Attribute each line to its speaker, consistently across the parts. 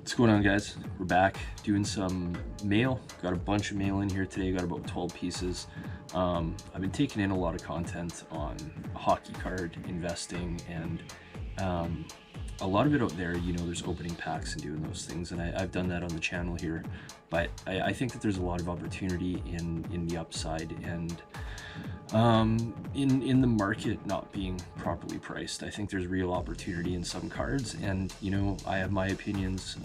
Speaker 1: What's going on, guys? We're back doing some mail. Got a bunch of mail in here today. Got about 12 pieces. I've been taking in a lot of content on hockey card investing, and a lot of it out there, you know, there's opening packs and doing those things, and I've done that on the channel here. But I think that there's a lot of opportunity in the upside, and in the market not being properly priced. I think there's real opportunity in some cards, and you know, I have my opinions.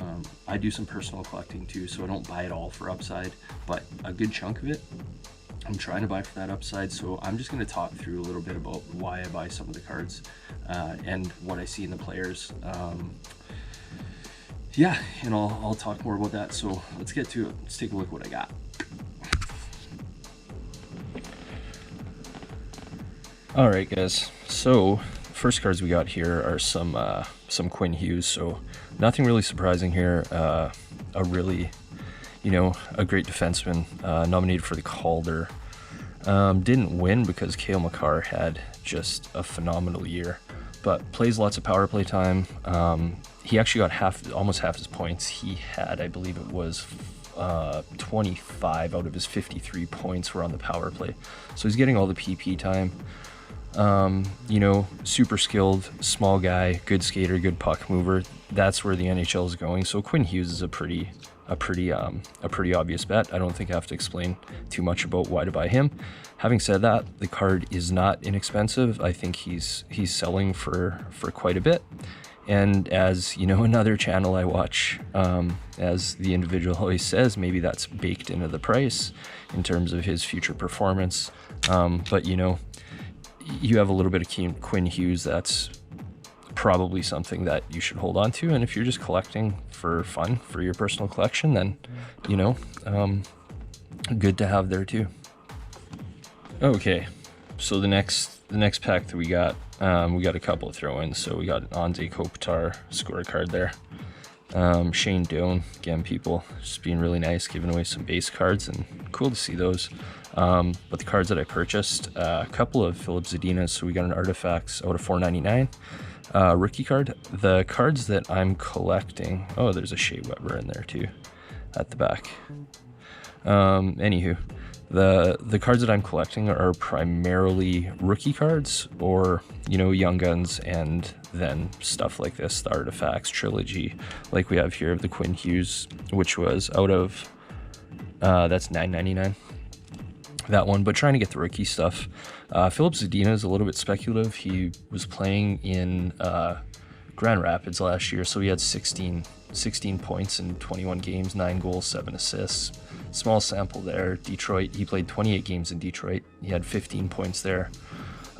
Speaker 1: I do some personal collecting too, so I don't buy it all for upside, but a good chunk of it I'm trying to buy for that upside. So I'm just going to talk through a little bit about why I buy some of the cards and what I see in the players. Yeah, and I'll talk more about that. So let's get to it. Let's take a look at what I got. All right, guys. So first cards we got here are some Quinn Hughes. So nothing really surprising here. A really, you know, a great defenseman, nominated for the Calder. Didn't win because Cale Makar had just a phenomenal year, but plays lots of power play time. He actually got almost half his points. He had, I believe it was 25 out of his 53 points were on the power play. So he's getting all the PP time. You know, super skilled, small guy, good skater, good puck mover. That's where the NHL is going. So Quinn Hughes is a pretty obvious bet. I don't think I have to explain too much about why to buy him. Having said that, the card is not inexpensive. I think he's selling for quite a bit. And as you know, another channel I watch, as the individual always says, maybe that's baked into the price in terms of his future performance. But you know, you have a little bit of Quinn Hughes, that's probably something that you should hold on to. And if you're just collecting for fun, for your personal collection, then, you know, good to have there too. Okay, so the next pack that we got a couple of throw-ins. So we got Anze Kopitar scorecard there. Shane Doan, again, people just being really nice, giving away some base cards, and cool to see those. But the cards that I purchased, a couple of Philip Zadina. So we got an Artifacts out of $4.99. Rookie card. The cards that I'm collecting, oh, there's a Shea Weber in there too at the back. Anywho, the cards that I'm collecting are primarily rookie cards, or, you know, young guns, and then stuff like this, the Artifacts trilogy, like we have here of the Quinn Hughes, which was out of that's $9.99. that one, but trying to get the rookie stuff. Philip Zadina is a little bit speculative. He was playing in Grand Rapids last year, so he had 16 points in 21 games, 9 goals, 7 assists. Small sample there. Detroit, he played 28 games in Detroit. He had 15 points there,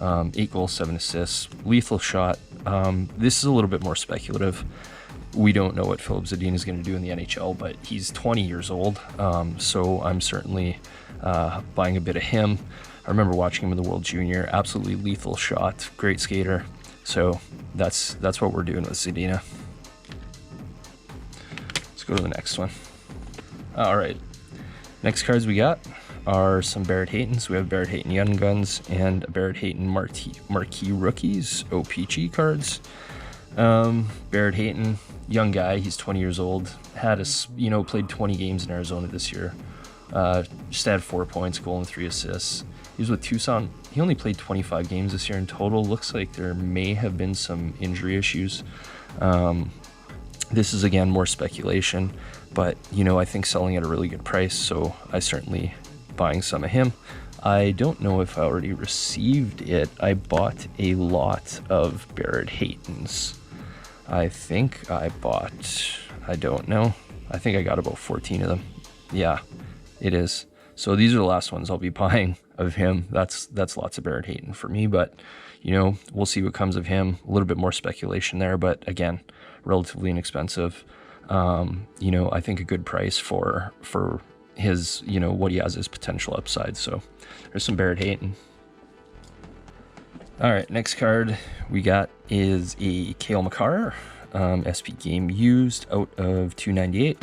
Speaker 1: 8 goals, 7 assists. Lethal shot. This is a little bit more speculative. We don't know what Philip Zadina is going to do in the NHL, but he's 20 years old, so I'm certainly buying a bit of him. I remember watching him in the World Junior. Absolutely lethal shot, great skater. So that's what we're doing with Zadina. Let's go to the next one. All right, next cards we got are some Barrett Haytons. We have Barrett Hayton Young Guns and Barrett Hayton Marquee Rookies OPG cards. Barrett Hayton, young guy, he's 20 years old, played 20 games in Arizona this year. Just had 4 points, goal, and 3 assists. He was with Tucson. He only played 25 games this year in total. Looks like there may have been some injury issues. This is, again, more speculation, but, you know, I think selling at a really good price, so I certainly buying some of him. I don't know if I already received it. I bought a lot of Barrett Haytons. I think I don't know. I think I got about 14 of them. Yeah, it is. So these are the last ones I'll be buying of him. That's lots of Barrett Hayton for me, but, you know, we'll see what comes of him. A little bit more speculation there, but again, relatively inexpensive. You know, I think a good price for his, you know, what he has as potential upside. So there's some Barrett Hayton. All right, next card we got is a Cale Makar, SP game used out of $2.98,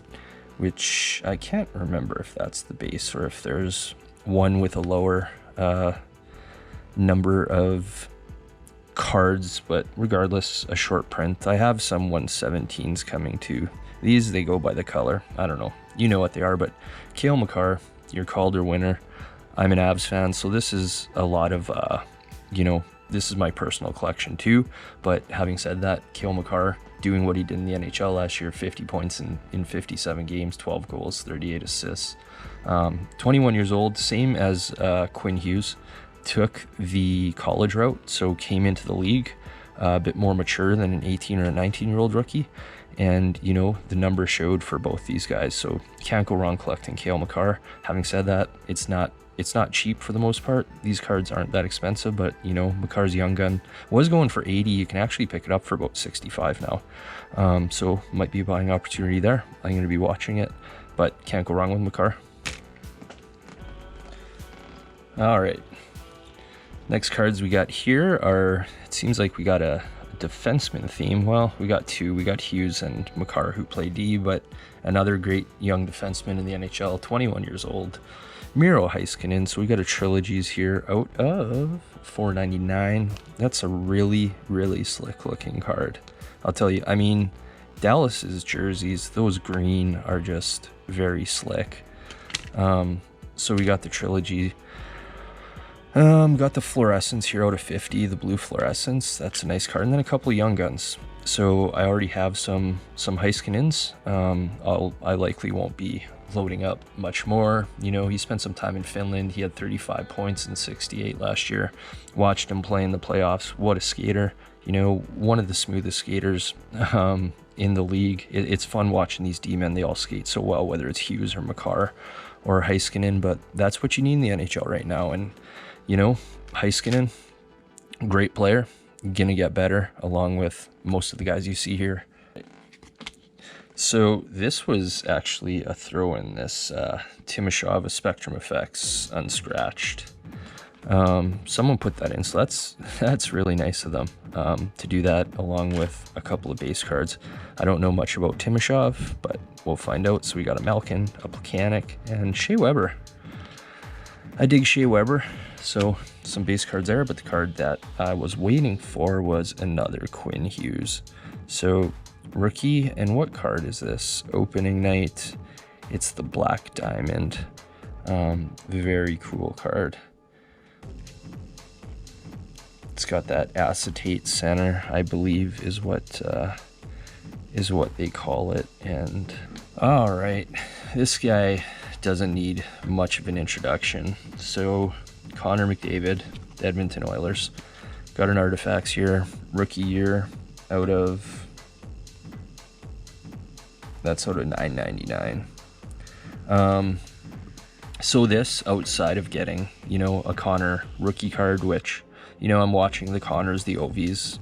Speaker 1: which I can't remember if that's the base or if there's one with a lower number of cards, but regardless, a short print. I have some 117s coming too. These, they go by the color. I don't know. You know what they are, but Cale Makar, your Calder winner. I'm an Avs fan, so this is a lot of, you know, this is my personal collection too. But having said that, Cale Makar doing what he did in the NHL last year, 50 points in 57 games, 12 goals, 38 assists. 21 years old, same as Quinn Hughes. Took the college route, so came into the league a bit more mature than an 18 or a 19-year-old rookie. And, you know, the numbers showed for both these guys, so can't go wrong collecting Cale Makar. Having said that, it's not cheap for the most part. These cards aren't that expensive, but, you know, Makar's young gun was going for 80. You can actually pick it up for about 65 now. So might be a buying opportunity there. I'm going to be watching it, but can't go wrong with Makar. All right. Next cards we got here are, it seems like we got a defenseman theme. Well, we got two. We got Hughes and Makar, who play D, but another great young defenseman in the NHL, 21 years old, Miro Heiskanen. So we got a trilogies here out of $4.99. That's a really, really slick looking card. I'll tell you, I mean, Dallas's jerseys, those green are just very slick. So we got the trilogy. Got the fluorescence here out of 50, the blue fluorescence. That's a nice card. And then a couple of young guns. So I already have some Heiskanens. I likely won't be loading up much more. You know, he spent some time in Finland. He had 35 points in 68 last year. Watched him play in the playoffs. What a skater. You know, one of the smoothest skaters in the league. It's fun watching these D-men. They all skate so well, whether it's Hughes or Makar or Heiskanen, but that's what you need in the NHL right now. And you know, Heiskanen, great player, gonna get better along with most of the guys you see here. So this was actually a throw-in, this Timashov, a Spectrum Effects unscratched. Someone put that in, so that's really nice of them to do that along with a couple of base cards. I don't know much about Timashov, but we'll find out. So we got a Malkin, a Plekanec, and Shea Weber. I dig Shea Weber, so some base cards there, but the card that I was waiting for was another Quinn Hughes. So rookie, and what card is this? Opening night. It's the Black Diamond. Very cool card. It's got that acetate center, I believe, is what they call it. And all right, this guy doesn't need much of an introduction. So Connor McDavid, the Edmonton Oilers, got an artifacts here, rookie year, out of $9.99. So this, outside of getting, you know, a Connor rookie card, which, you know, I'm watching the Connors, the Ovies,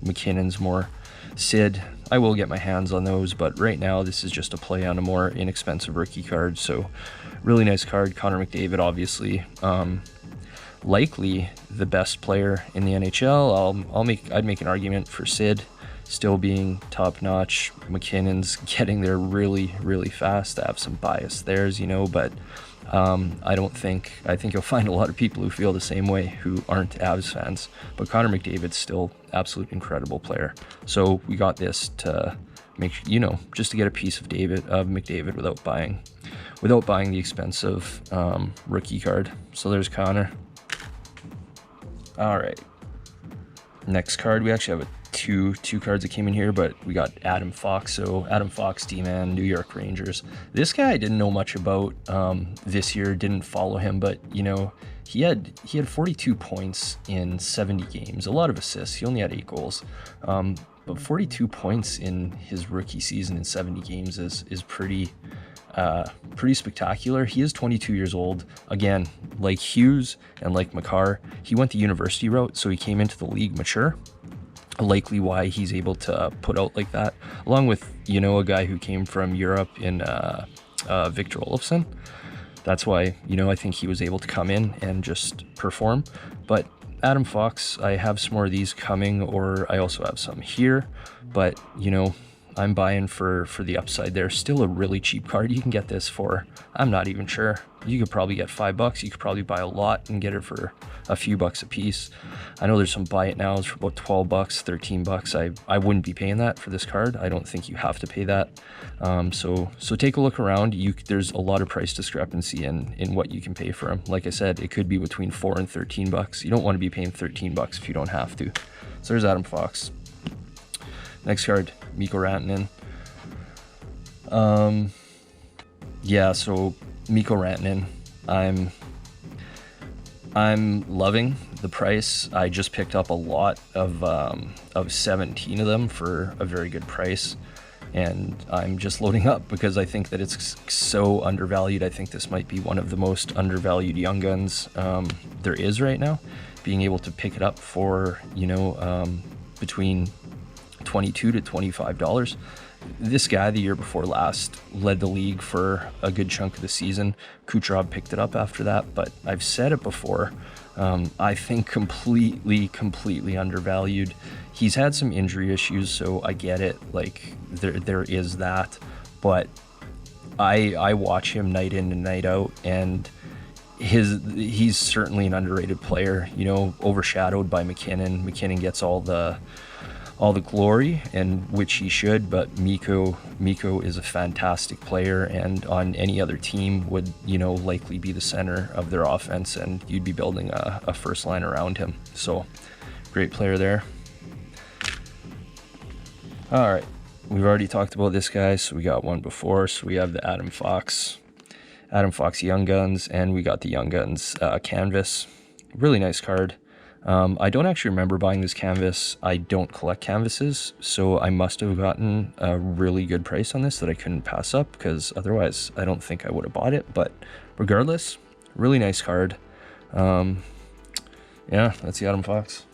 Speaker 1: McKinnon's more, Sid, I will get my hands on those, but right now this is just a play on a more inexpensive rookie card. So really nice card. Connor McDavid, obviously, likely the best player in the NHL. I'd make an argument for Sid still being top notch. McKinnon's getting there really, really fast. I have some bias there, you know, but I think you'll find a lot of people who feel the same way who aren't Avs fans. But Connor McDavid's still absolute incredible player. So we got this to make, you know, just to get a piece of McDavid without buying the expensive rookie card. So there's Connor. All right. Next card, we actually have two cards that came in here, but we got Adam Fox. So Adam Fox, D-man, New York Rangers. This guy I didn't know much about this year, didn't follow him, but you know, he had 42 points in 70 games, a lot of assists. He only had 8 goals, but 42 points in his rookie season in 70 games is pretty spectacular. He is 22 years old. Again, like Hughes and like Makar, he went the university route, so he came into the league mature. Likely why he's able to put out like that, along with, you know, a guy who came from Europe in Victor Olofsson. That's why, you know, I think he was able to come in and just perform. But Adam Fox, I have some more of these coming, or I also have some here. But, you know, I'm buying for the upside there. Still a really cheap card. You can get this for, I'm not even sure. You could probably get $5. You could probably buy a lot and get it for a few bucks a piece. I know there's some buy it nows for about $12, $13. I wouldn't be paying that for this card. I don't think you have to pay that. So take a look around. There's a lot of price discrepancy in what you can pay for them. Like I said, it could be between $4 and $13. You don't want to be paying $13 if you don't have to. So there's Adam Fox. Next card, Mikko Rantanen. Yeah, so Mikko Rantanen, I'm loving the price. I just picked up a lot of 17 of them for a very good price, and I'm just loading up because I think that it's so undervalued. I think this might be one of the most undervalued young guns there is right now. Being able to pick it up for, you know, between $22 to $25. This guy the year before last led the league for a good chunk of the season. Kucherov picked it up after that, but I've said it before. I think completely undervalued. He's had some injury issues, so I get it. Like there is that, but I watch him night in and night out, and he's certainly an underrated player. You know, overshadowed by McKinnon. McKinnon gets all the glory, and which he should, but Mikko is a fantastic player, and on any other team would, you know, likely be the center of their offense, and you'd be building a first line around him. So great player there. All right, we've already talked about this guy, so we got one before. So we have the Adam Fox Young Guns, and we got the Young Guns canvas. Really nice card. I don't actually remember buying this canvas. I don't collect canvases, so I must have gotten a really good price on this that I couldn't pass up, because otherwise I don't think I would have bought it. But regardless, really nice card. Yeah, that's the Adam Fox.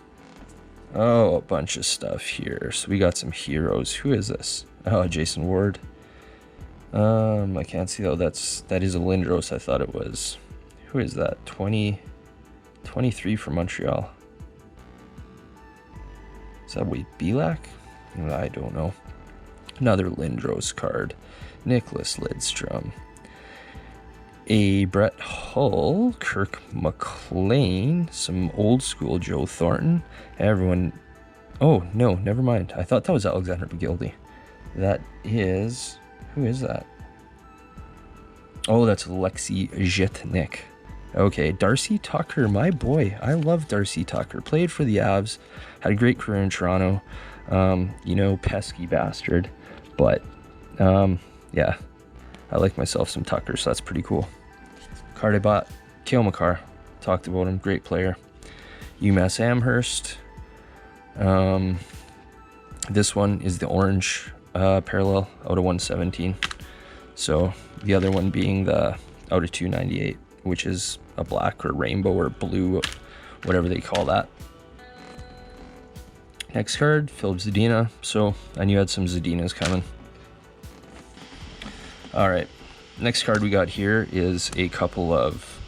Speaker 1: Oh, a bunch of stuff here. So we got some heroes. Who is this? Oh, Jason Ward. I can't see though. That is a Lindros. I thought it was. Who is that? 23 from Montreal. Is that Wade Belak? I don't know. Another Lindros card. Nicholas Lidstrom. A Brett Hull. Kirk McLean. Some old school Joe Thornton. Everyone. Oh, no, never mind. I thought that was Alexander McGildy. That is. Who is that? Oh, that's Alexei Zhitnik. Okay, Darcy Tucker, my boy. I love Darcy Tucker. Played for the Avs, had a great career in Toronto. You know, pesky bastard. But, yeah, I like myself some Tucker, so that's pretty cool. Card I bought, Cale Makar. Talked about him, great player. UMass Amherst. This one is the orange parallel out of 117. So the other one being the out of 298, which is a black or rainbow or blue, whatever they call that. Next card, Philip Zadina. So I knew I had some Zadinas coming. All right, next card we got here is a couple of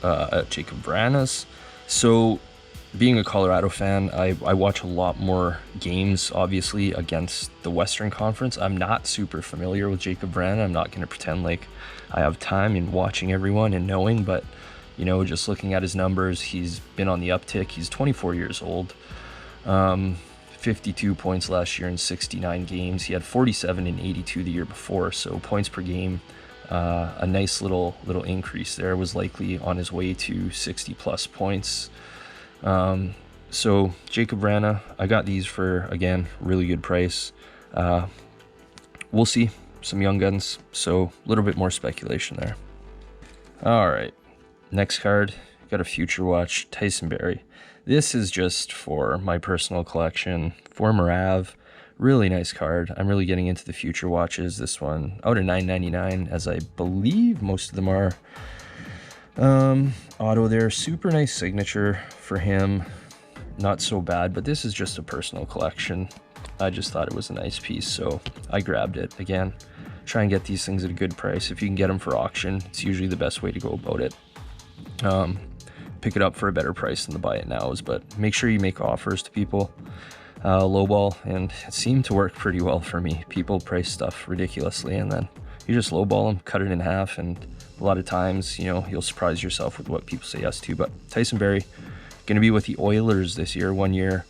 Speaker 1: Jacob Varanas. So being a Colorado fan, I watch a lot more games, obviously, against the Western Conference. I'm not super familiar with Jacob Varana. I'm not going to pretend like I have time in watching everyone and knowing, but, you know, just looking at his numbers, he's been on the uptick. He's 24 years old. 52 points last year in 69 games. He had 47 in 82 the year before, so points per game, a nice little increase there. Was likely on his way to 60 plus points. So Jacob Varana, I got these for, again, really good price. We'll see. Some young guns, so a little bit more speculation there. All right, next card, got a Future Watch, Tyson Barrie. This is just for my personal collection, former Av. Really nice card. I'm really getting into the Future Watches. This one out of $9.99, as I believe most of them are. Auto there, super nice signature for him. Not so bad, but this is just a personal collection. I just thought it was a nice piece, so I grabbed it. Again, try and get these things at a good price. If you can get them for auction, it's usually the best way to go about it. Pick it up for a better price than the buy it nows, but make sure you make offers to people. lowball, and it seemed to work pretty well for me. People price stuff ridiculously, and then you just lowball them, cut it in half, and a lot of times, you know, you'll surprise yourself with what people say yes to. But Tyson Barrie, going to be with the Oilers this year, 1 year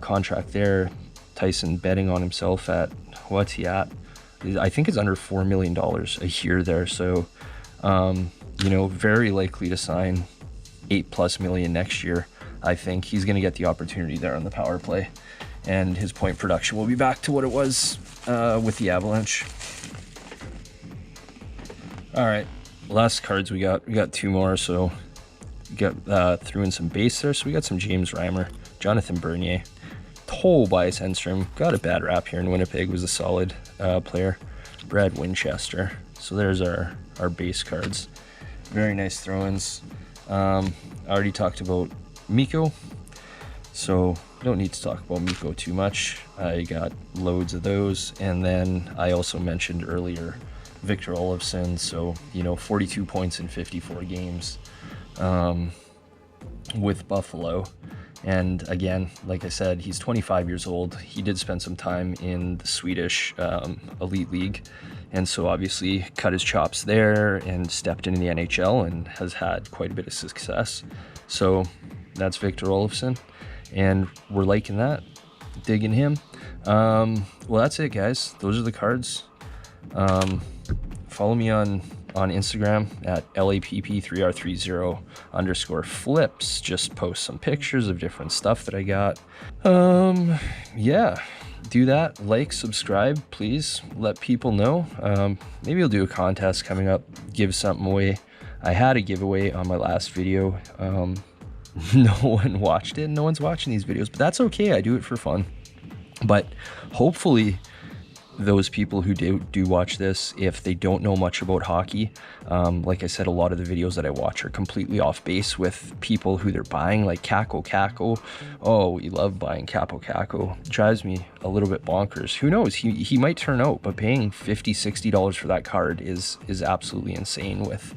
Speaker 1: contract there. Tyson betting on himself at, what's he at? I think it's under $4 million a year there. So, you know, very likely to sign $8+ million next year. I think he's going to get the opportunity there on the power play, and his point production will be back to what it was with the Avalanche. All right, last cards we got 2 more, so we got threw in some base there. So we got some James Reimer, Jonathan Bernier, Tobias Enstrom. Got a bad rap here in Winnipeg, was a solid player. Brad Winchester. So there's our base cards. Very nice throw-ins. I already talked about Mikko, so don't need to talk about Mikko too much. I got loads of those, and then I also mentioned earlier Victor Olofsson. So, you know, 42 points in 54 games with Buffalo. And again, like I said, he's 25 years old. He did spend some time in the Swedish Elite League, and so obviously cut his chops there and stepped into the NHL and has had quite a bit of success. So that's Victor Olofsson, and we're liking that, digging him. Well, that's it, guys. Those are the cards. Follow me on Instagram at LAPP3R30_flips. Just post some pictures of different stuff that I got. Yeah, do that. Like, subscribe, please. Let people know. Maybe I'll do a contest coming up, give something away. I had a giveaway on my last video. No one watched it. No one's watching these videos, but that's okay. I do it for fun. But hopefully those people who do watch this, if they don't know much about hockey, like I said, a lot of the videos that I watch are completely off base with people who they're buying, like Kako. Oh, we love buying Kako. Drives me a little bit bonkers. Who knows? He might turn out, but paying $50-$60 for that card is absolutely insane with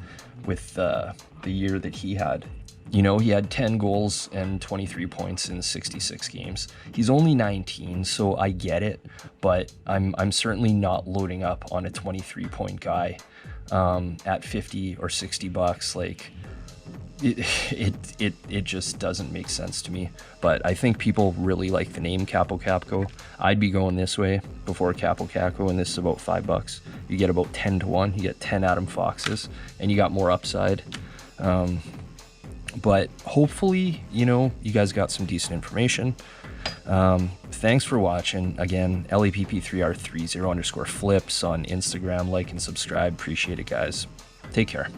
Speaker 1: the year that he had. You know, he had 10 goals and 23 points in 66 games. He's only 19, so I get it, but I'm certainly not loading up on a 23-point guy at 50 or 60 bucks. Like, it just doesn't make sense to me. But I think people really like the name Kako. I'd be going this way before Kako, and this is about $5. You get about 10 to 1. You get 10 Adam Foxes, and you got more upside. But hopefully, you know, you guys got some decent information. Thanks for watching. Again, LAPP3R30_flips on Instagram. Like and subscribe. Appreciate it, guys. Take care.